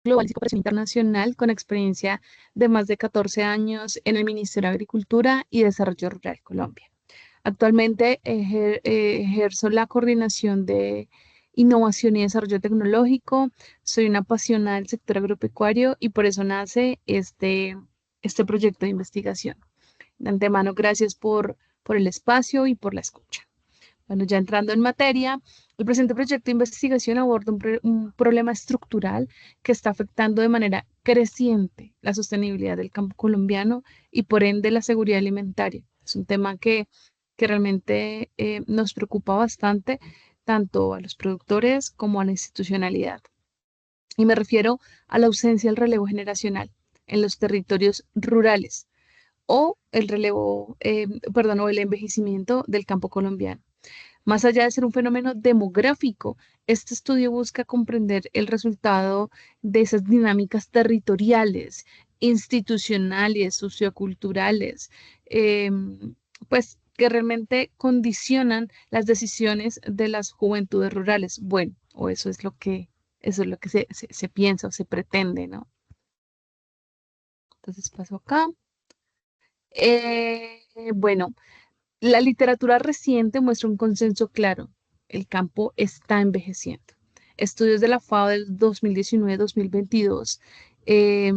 global y cooperación internacional con experiencia de más de 14 años en el Ministerio de Agricultura y Desarrollo Rural de Colombia. Actualmente ejerzo la coordinación de innovación y desarrollo tecnológico. Soy una apasionada del sector agropecuario y por eso nace este proyecto de investigación. De antemano, gracias por el espacio y por la escucha. Bueno, ya entrando en materia, el presente proyecto de investigación aborda un problema estructural que está afectando de manera creciente la sostenibilidad del campo colombiano y por ende la seguridad alimentaria. Es un tema que realmente nos preocupa bastante, tanto a los productores como a la institucionalidad. Y me refiero a la ausencia del relevo generacional en los territorios rurales o el relevo, perdón, o el envejecimiento del campo colombiano. Más allá de ser un fenómeno demográfico, este estudio busca comprender el resultado de esas dinámicas territoriales, institucionales, socioculturales, pues que realmente condicionan las decisiones de las juventudes rurales. Bueno, o eso es lo que se piensa o se pretende, ¿no? Entonces paso acá. Bueno, la literatura reciente muestra un consenso claro. El campo está envejeciendo. Estudios de la FAO del 2019-2022, eh,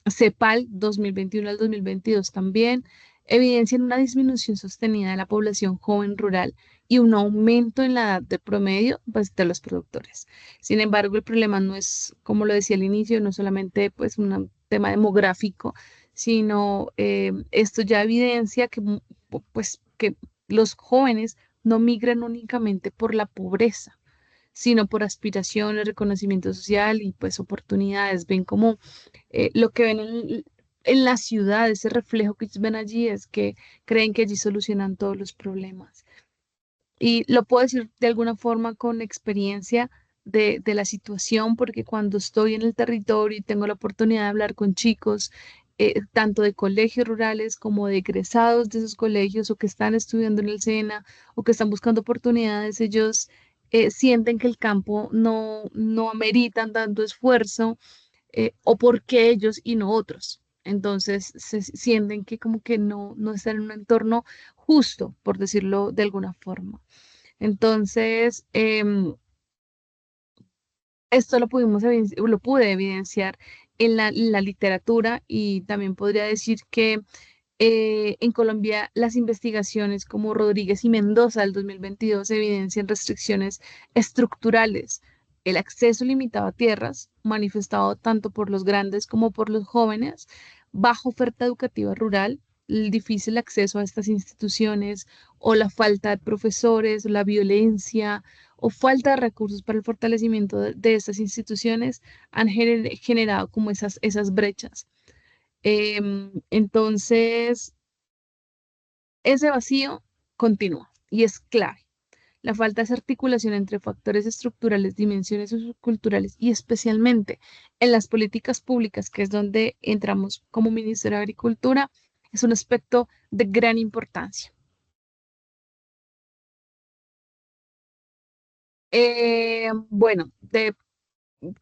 CEPAL 2021 al 2022 también, evidencian una disminución sostenida de la población joven rural y un aumento en la edad de promedio, pues, de los productores. Sin embargo, el problema no es, como lo decía al inicio, no solamente pues, un tema demográfico, sino esto ya evidencia que, pues, que los jóvenes no migran únicamente por la pobreza, sino por aspiraciones, reconocimiento social y pues oportunidades. Ven como lo que ven en la ciudad, ese reflejo que ellos ven allí es que creen que allí solucionan todos los problemas. Y lo puedo decir de alguna forma con experiencia de la situación, porque cuando estoy en el territorio y tengo la oportunidad de hablar con chicos, tanto de colegios rurales como de egresados de esos colegios o que están estudiando en el SENA o que están buscando oportunidades, ellos sienten que el campo no ameritan tanto esfuerzo o por qué ellos y no otros. Entonces se sienten que como que no están en un entorno justo, por decirlo de alguna forma. Entonces, esto lo pude evidenciar en la literatura y también podría decir que en Colombia las investigaciones como Rodríguez y Mendoza del 2022 evidencian restricciones estructurales, el acceso limitado a tierras, manifestado tanto por los grandes como por los jóvenes, baja oferta educativa rural, el difícil acceso a estas instituciones o la falta de profesores, la violencia o falta de recursos para el fortalecimiento de estas instituciones han generado como esas brechas. Entonces, ese vacío continúa y es clave. La falta de articulación entre factores estructurales, dimensiones socioculturales y especialmente en las políticas públicas, que es donde entramos como Ministerio de Agricultura, es un aspecto de gran importancia. Bueno,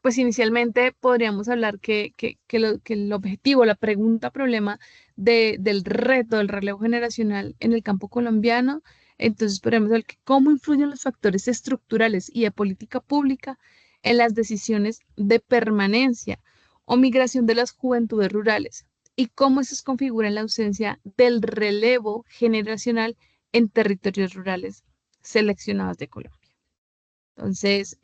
pues inicialmente podríamos hablar que el objetivo, la pregunta, problema del reto del relevo generacional en el campo colombiano, entonces podríamos ver que cómo influyen los factores estructurales y de política pública en las decisiones de permanencia o migración de las juventudes rurales y cómo eso se configura en la ausencia del relevo generacional en territorios rurales seleccionados de Colombia. Entonces,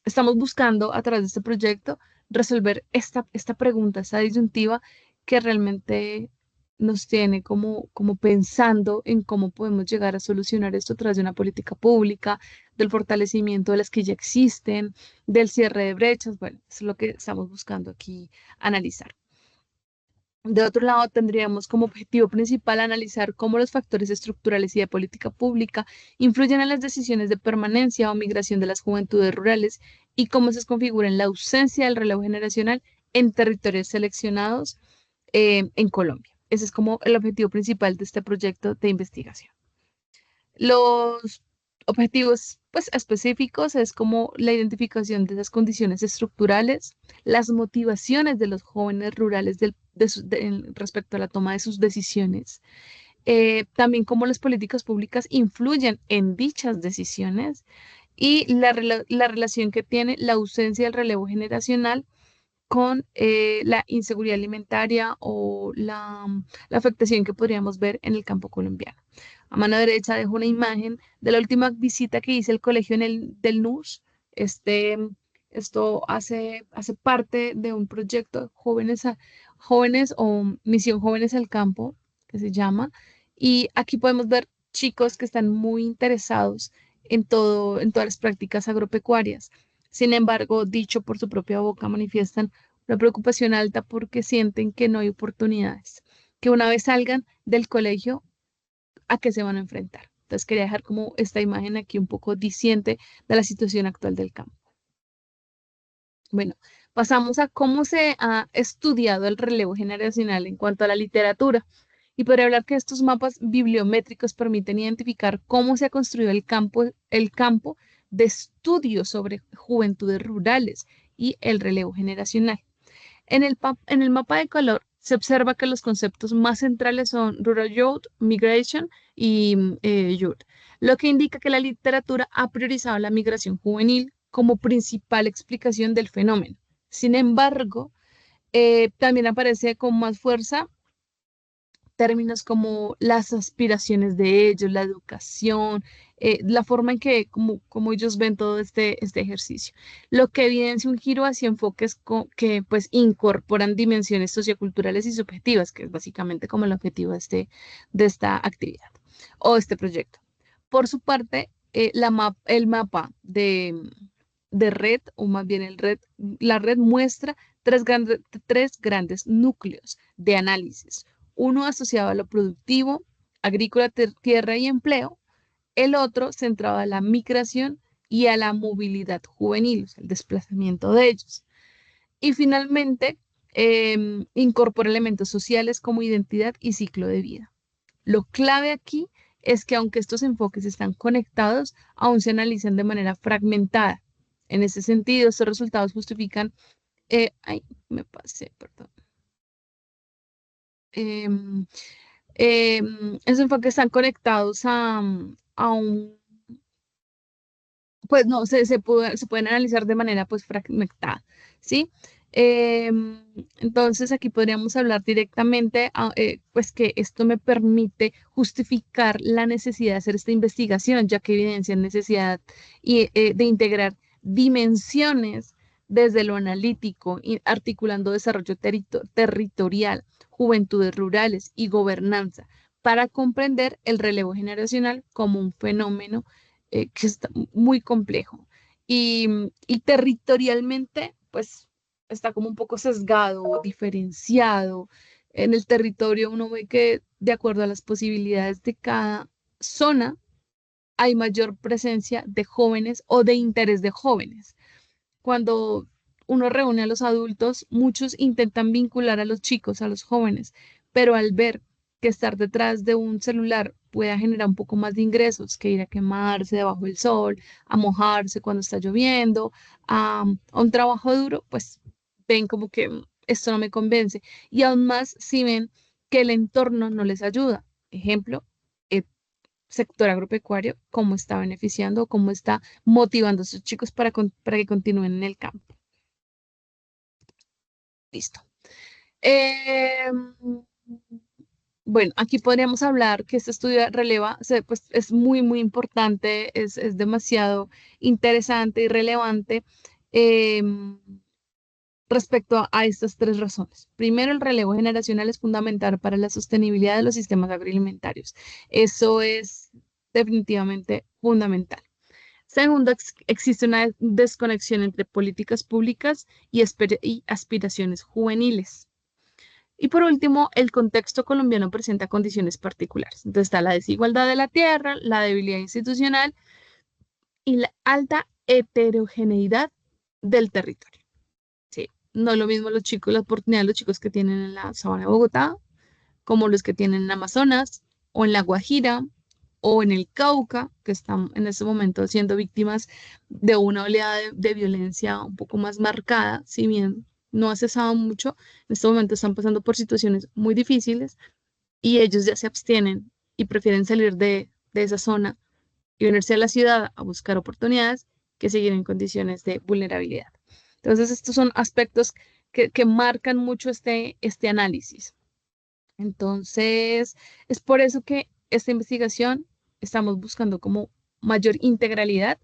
estamos buscando a través de este proyecto resolver esta pregunta, esta disyuntiva que realmente nos tiene como pensando en cómo podemos llegar a solucionar esto a través de una política pública, del fortalecimiento de las que ya existen, del cierre de brechas. Bueno, eso es lo que estamos buscando aquí analizar. De otro lado, tendríamos como objetivo principal analizar cómo los factores estructurales y de política pública influyen en las decisiones de permanencia o migración de las juventudes rurales y cómo se configura en la ausencia del relevo generacional en territorios seleccionados en Colombia. Ese es como el objetivo principal de este proyecto de investigación. Los Objetivos pues específicos es como la identificación de esas condiciones estructurales, las motivaciones de los jóvenes rurales respecto a la toma de sus decisiones, también cómo las políticas públicas influyen en dichas decisiones y la relación que tiene la ausencia del relevo generacional con la inseguridad alimentaria o la afectación que podríamos ver en el campo colombiano. A mano derecha dejo una imagen de la última visita que hice al colegio del NUS. Este, esto hace parte de un proyecto jóvenes o Misión Jóvenes al Campo, que se llama. Y aquí podemos ver chicos que están muy interesados en todas las prácticas agropecuarias. Sin embargo, dicho por su propia boca, manifiestan una preocupación alta porque sienten que no hay oportunidades, que una vez salgan del colegio, ¿a qué se van a enfrentar? Entonces quería dejar como esta imagen aquí un poco diciente de la situación actual del campo. Bueno, pasamos a cómo se ha estudiado el relevo generacional en cuanto a la literatura. Y podría hablar que estos mapas bibliométricos permiten identificar cómo se ha construido el campo de estudio sobre juventudes rurales y el relevo generacional. En el mapa de color se observa que los conceptos más centrales son Rural Youth, Migration y Youth, lo que indica que la literatura ha priorizado la migración juvenil como principal explicación del fenómeno. Sin embargo, también aparece con más fuerza términos como las aspiraciones de ellos, la educación, la forma en que, como ellos ven todo este ejercicio, lo que evidencia un giro hacia enfoques que pues incorporan dimensiones socioculturales y subjetivas, que es básicamente como el objetivo de esta actividad o este proyecto. Por su parte, el mapa de red, o más bien la red muestra tres grandes núcleos de análisis, uno asociado a lo productivo, agrícola, tierra y empleo, el otro centrado a la migración y a la movilidad juvenil, o sea, el desplazamiento de ellos. Y finalmente, incorpora elementos sociales como identidad y ciclo de vida. Lo clave aquí es que aunque estos enfoques están conectados, aún se analizan de manera fragmentada. En ese sentido, estos resultados justifican, ay, me pasé, perdón. Em, Esos enfoques están conectados a un, pues no, se pueden analizar de manera pues fragmentada, ¿sí? Entonces aquí podríamos hablar directamente, pues que esto me permite justificar la necesidad de hacer esta investigación, ya que evidencia necesidad de integrar dimensiones desde lo analítico, y articulando desarrollo territorial, juventudes rurales y gobernanza, para comprender el relevo generacional como un fenómeno que es muy complejo. Y territorialmente, pues está como un poco sesgado, diferenciado. En el territorio uno ve que de acuerdo a las posibilidades de cada zona, hay mayor presencia de jóvenes o de interés de jóvenes. Cuando uno reúne a los adultos, muchos intentan vincular a los chicos, a los jóvenes, pero al ver que estar detrás de un celular pueda generar un poco más de ingresos que ir a quemarse debajo del sol, a mojarse cuando está lloviendo, a un trabajo duro, pues ven como que esto no me convence. Y aún más si ven que el entorno no les ayuda. Ejemplo, el sector agropecuario, cómo está beneficiando, cómo está motivando a sus chicos para que continúen en el campo. Listo. Em, bueno, aquí podríamos hablar que este estudio releva, pues es muy, muy importante, es demasiado interesante y relevante em, respecto a estas tres razones. Primero, el relevo generacional es fundamental para la sostenibilidad de los sistemas agroalimentarios. Eso es definitivamente fundamental. Segundo, existe una desconexión entre políticas públicas y aspiraciones juveniles. Y por último, el contexto colombiano presenta condiciones particulares. Entonces está la desigualdad de la tierra, la debilidad institucional y la alta heterogeneidad del territorio. Sí, no es lo mismo los chicos, la oportunidad de los chicos que tienen en la sabana de Bogotá, como los que tienen en Amazonas o en La Guajira o en el Cauca, que están en este momento siendo víctimas de una oleada de violencia un poco más marcada, si bien no ha cesado mucho, en este momento están pasando por situaciones muy difíciles y ellos ya se abstienen y prefieren salir de esa zona y venirse a la ciudad a buscar oportunidades que seguir en condiciones de vulnerabilidad. Entonces, estos son aspectos que marcan mucho este análisis. Entonces, es por eso que esta investigación estamos buscando como mayor integralidad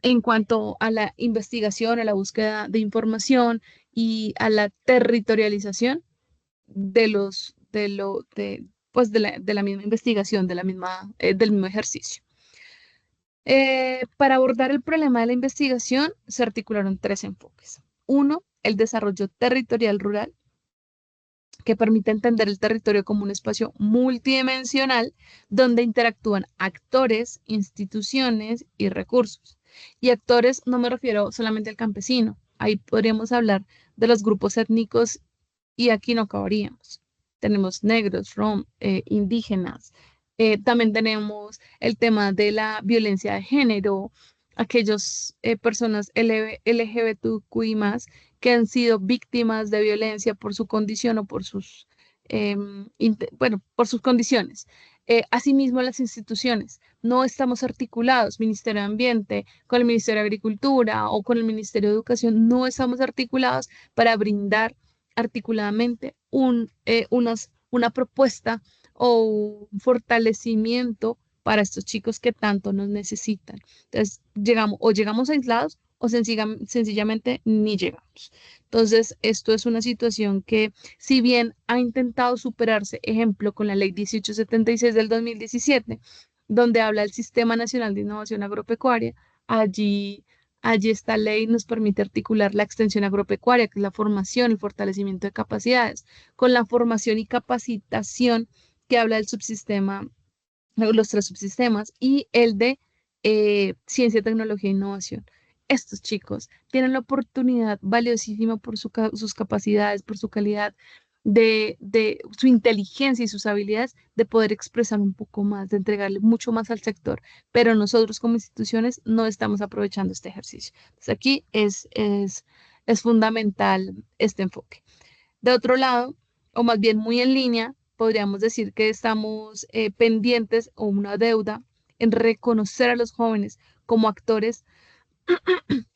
en cuanto a la investigación, a la búsqueda de información y a la territorialización pues de la misma investigación, del mismo ejercicio. Para abordar el problema de la investigación, se articularon tres enfoques. Uno, el desarrollo territorial rural, que permite entender el territorio como un espacio multidimensional donde interactúan actores, instituciones y recursos. Y actores no me refiero solamente al campesino, ahí podríamos hablar de los grupos étnicos y aquí no acabaríamos. Tenemos negros, indígenas, también tenemos el tema de la violencia de género, aquellas personas LGBTQI más que han sido víctimas de violencia por su condición o por sus, bueno, por sus condiciones. Asimismo, las instituciones. No estamos articulados, Ministerio de Ambiente, con el Ministerio de Agricultura o con el Ministerio de Educación, no estamos articulados para brindar articuladamente una propuesta o un fortalecimiento para estos chicos que tanto nos necesitan. Entonces, llegamos aislados o sencillamente ni llegamos. Entonces, esto es una situación que, si bien ha intentado superarse, ejemplo, con la ley 1876 del 2017, donde habla del Sistema Nacional de Innovación Agropecuaria, allí esta ley nos permite articular la extensión agropecuaria, que es la formación, el fortalecimiento de capacidades, con la formación y capacitación que habla del subsistema, los tres subsistemas, y el de ciencia, tecnología e innovación. Estos chicos tienen la oportunidad valiosísima por sus capacidades, por su calidad, de su inteligencia y sus habilidades, de poder expresar un poco más, de entregarle mucho más al sector, pero nosotros como instituciones no estamos aprovechando este ejercicio. Entonces aquí es fundamental este enfoque. De otro lado, o más bien muy en línea, podríamos decir que estamos pendientes o una deuda en reconocer a los jóvenes como actores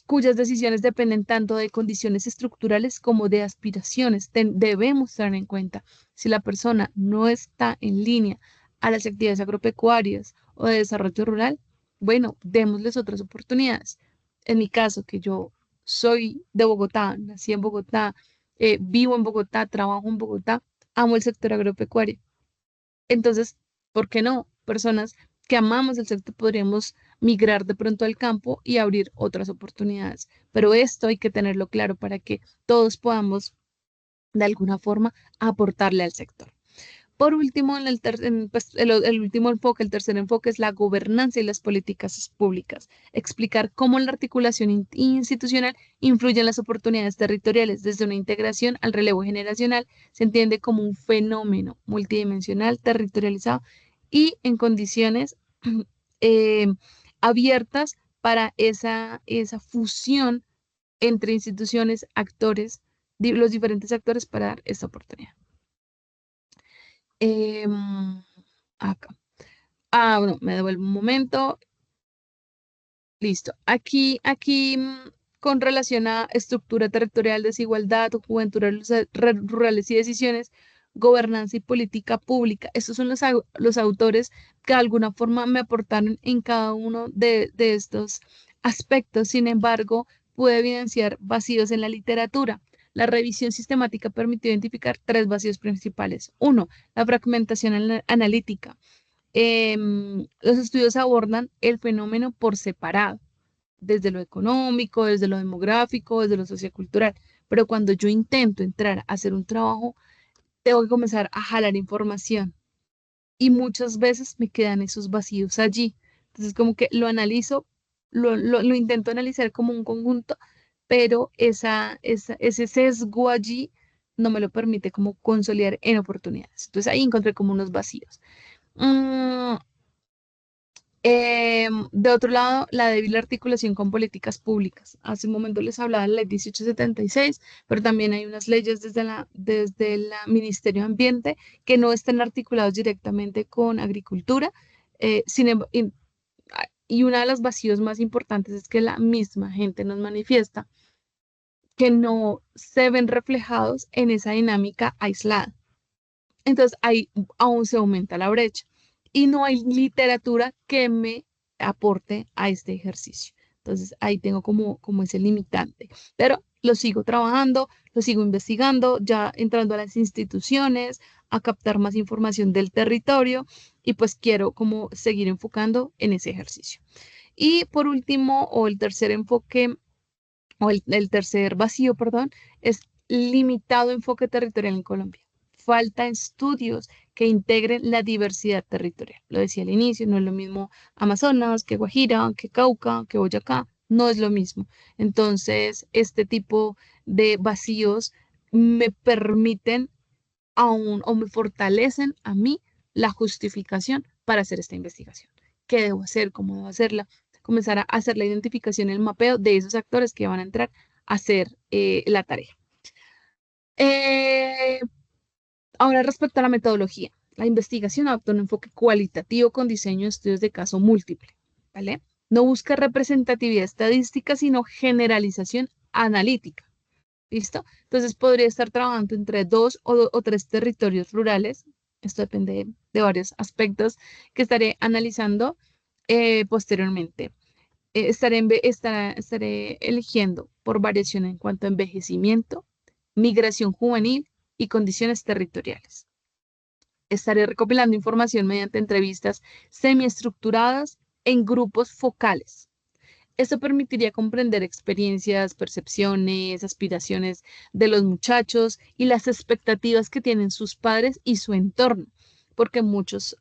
cuyas decisiones dependen tanto de condiciones estructurales como de aspiraciones. Debemos tener en cuenta si la persona no está en línea a las actividades agropecuarias o de desarrollo rural, bueno, démosles otras oportunidades. En mi caso, que yo soy de Bogotá, nací en Bogotá, vivo en Bogotá, trabajo en Bogotá, amo el sector agropecuario. Entonces, ¿por qué no? Personas que amamos el sector podríamos migrar de pronto al campo y abrir otras oportunidades. Pero esto hay que tenerlo claro para que todos podamos, de alguna forma, aportarle al sector. Por último, pues, el último enfoque, el tercer enfoque es la gobernanza y las políticas públicas. Explicar cómo la articulación institucional influye en las oportunidades territoriales. Desde una integración al relevo generacional se entiende como un fenómeno multidimensional, territorializado y en condiciones eh, abiertas para esa fusión entre instituciones, actores, los diferentes actores para dar esta oportunidad. Em, Acá. Bueno, me devuelvo un momento. Listo. Aquí, con relación a estructura territorial, desigualdad, juventud, rurales y decisiones, gobernanza y política pública. Estos son los autores que de alguna forma me aportaron en cada uno de estos aspectos. Sin embargo, pude evidenciar vacíos en la literatura. La revisión sistemática permitió identificar tres vacíos principales. Uno, la fragmentación analítica. Los estudios abordan el fenómeno por separado, desde lo económico, desde lo demográfico, desde lo sociocultural. Pero cuando yo intento entrar a hacer un trabajo, tengo que comenzar a jalar información y muchas veces me quedan esos vacíos allí. Entonces, como que lo analizo, lo intento analizar como un conjunto, pero ese sesgo allí no me lo permite como consolidar en oportunidades. Entonces, ahí encontré como unos vacíos. Mm, De otro lado, la débil articulación con políticas públicas. Hace un momento les hablaba de la ley 1876, pero también hay unas leyes desde el Ministerio de Ambiente que no están articulados directamente con agricultura. Y una de las vacíos más importantes es que la misma gente nos manifiesta que no se ven reflejados en esa dinámica aislada. Entonces ahí aún se aumenta la brecha y no hay literatura que me aporte a este ejercicio. Entonces ahí tengo como ese limitante, pero lo sigo trabajando, lo sigo investigando, ya entrando a las instituciones, a captar más información del territorio y pues quiero como seguir enfocando en ese ejercicio. Y por último, o el tercer enfoque, o el tercer vacío, perdón, es limitado enfoque territorial en Colombia. Falta estudios que integren la diversidad territorial. Lo decía al inicio, no es lo mismo Amazonas que Guajira, que Cauca, que Boyacá, no es lo mismo. Entonces, este tipo de vacíos me permiten aún o me fortalecen a mí la justificación para hacer esta investigación. ¿Qué debo hacer? ¿Cómo debo hacerla? Comenzar a hacer la identificación, el mapeo de esos actores que van a entrar a hacer la tarea. Eh, Ahora, respecto a la metodología, la investigación adopta un enfoque cualitativo con diseño de estudios de caso múltiple, ¿vale? No busca representatividad estadística, sino generalización analítica. ¿Listo? Entonces podría estar trabajando entre dos o tres territorios rurales. Esto depende de varios aspectos que estaré analizando posteriormente. Estaré eligiendo por variación en cuanto a envejecimiento, migración juvenil y condiciones territoriales. Estaré recopilando información mediante entrevistas semiestructuradas en grupos focales. Esto permitiría comprender experiencias, percepciones, aspiraciones de los muchachos y las expectativas que tienen sus padres y su entorno, porque muchos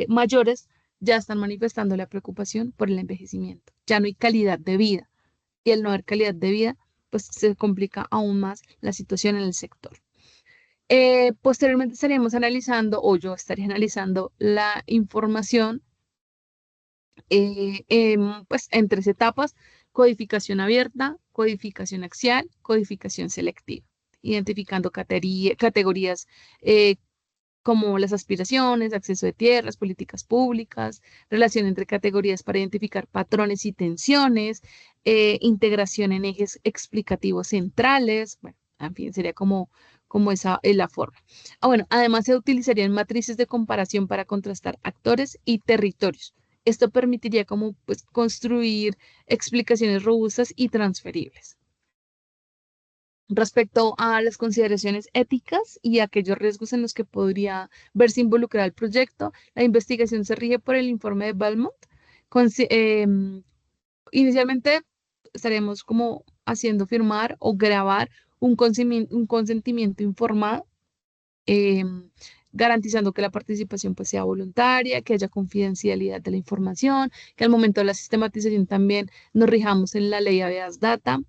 mayores ya están manifestando la preocupación por el envejecimiento. Ya no hay calidad de vida y al no haber calidad de vida, pues se complica aún más la situación en el sector. Posteriormente estaríamos analizando, o yo estaría analizando la información pues en tres etapas: codificación abierta, codificación axial, codificación selectiva, identificando categorías eh, como las aspiraciones, acceso de tierras, políticas públicas, relación entre categorías para identificar patrones y tensiones, integración en ejes explicativos centrales, bueno, en fin, sería como esa es la forma. Bueno, además se utilizarían matrices de comparación para contrastar actores y territorios. Esto permitiría como pues construir explicaciones robustas y transferibles. Respecto a las consideraciones éticas y aquellos riesgos en los que podría verse involucrado el proyecto, la investigación se rige por el informe de Belmont. Inicialmente estaremos como haciendo firmar o grabar un consentimiento informado, em, garantizando que la participación pues sea voluntaria, que haya confidencialidad de la información, que al momento de la sistematización también nos rijamos en la ley Habeas Data.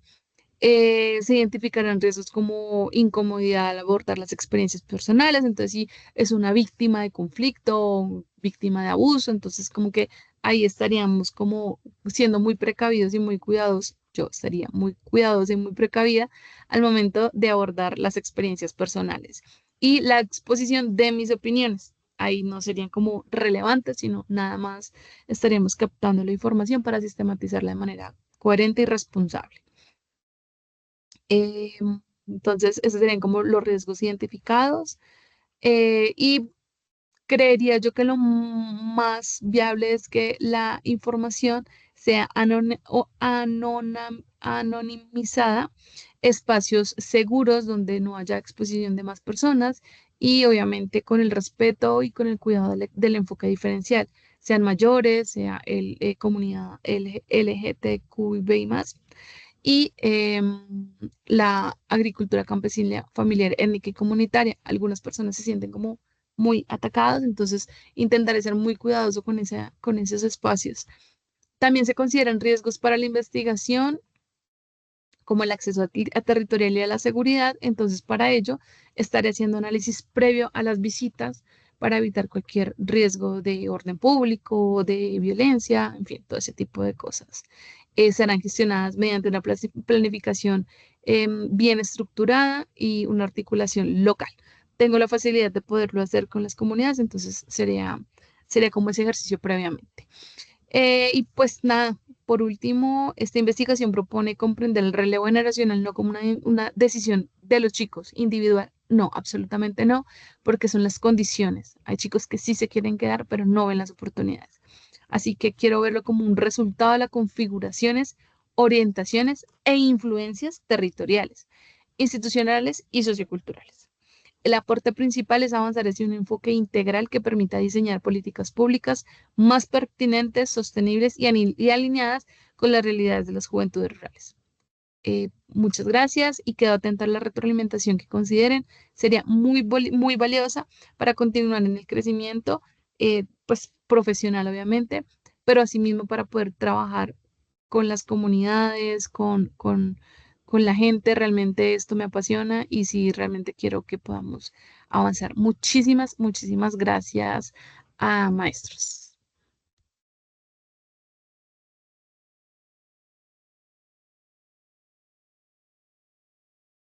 Se identificarán riesgos como incomodidad al abordar las experiencias personales, entonces si es una víctima de conflicto, víctima de abuso, entonces como que ahí estaríamos como siendo muy precavidos y muy cuidadosos. Yo estaría muy cuidadosa y muy precavida al momento de abordar las experiencias personales. Y la exposición de mis opiniones, ahí no serían como relevantes, sino nada más estaríamos captando la información para sistematizarla de manera coherente y responsable. Eh, entonces, esos serían como los riesgos identificados. Y creería yo que lo más viable es que la información sea anonimizada, espacios seguros donde no haya exposición de más personas y obviamente con el respeto y con el cuidado del enfoque diferencial, sean mayores, sea el comunidad LGTQI+, y la agricultura campesina, familiar, étnica y comunitaria. Algunas personas se sienten como muy atacadas, entonces intentaré ser muy cuidadoso con esos espacios. También se consideran riesgos para la investigación, como el acceso a territorial y a la seguridad. Entonces, para ello, estaré haciendo análisis previo a las visitas para evitar cualquier riesgo de orden público, de violencia, en fin, todo ese tipo de cosas. Serán gestionadas mediante una planificación bien estructurada y una articulación local. Tengo la facilidad de poderlo hacer con las comunidades, entonces sería como ese ejercicio previamente. Y pues nada, por último, esta investigación propone comprender el relevo generacional no como una decisión de los chicos individual. No, absolutamente no, porque son las condiciones. Hay chicos que sí se quieren quedar, pero no ven las oportunidades. Así que quiero verlo como un resultado de las configuraciones, orientaciones e influencias territoriales, institucionales y socioculturales. El aporte principal es avanzar hacia un enfoque integral que permita diseñar políticas públicas más pertinentes, sostenibles y alineadas con las realidades de las juventudes rurales. Muchas gracias y quedo atenta a la retroalimentación que consideren. Sería muy valiosa para continuar en el crecimiento, pues profesional obviamente, pero asimismo para poder trabajar con las comunidades, con la gente. Realmente esto me apasiona y sí, realmente quiero que podamos avanzar. Muchísimas gracias a maestros.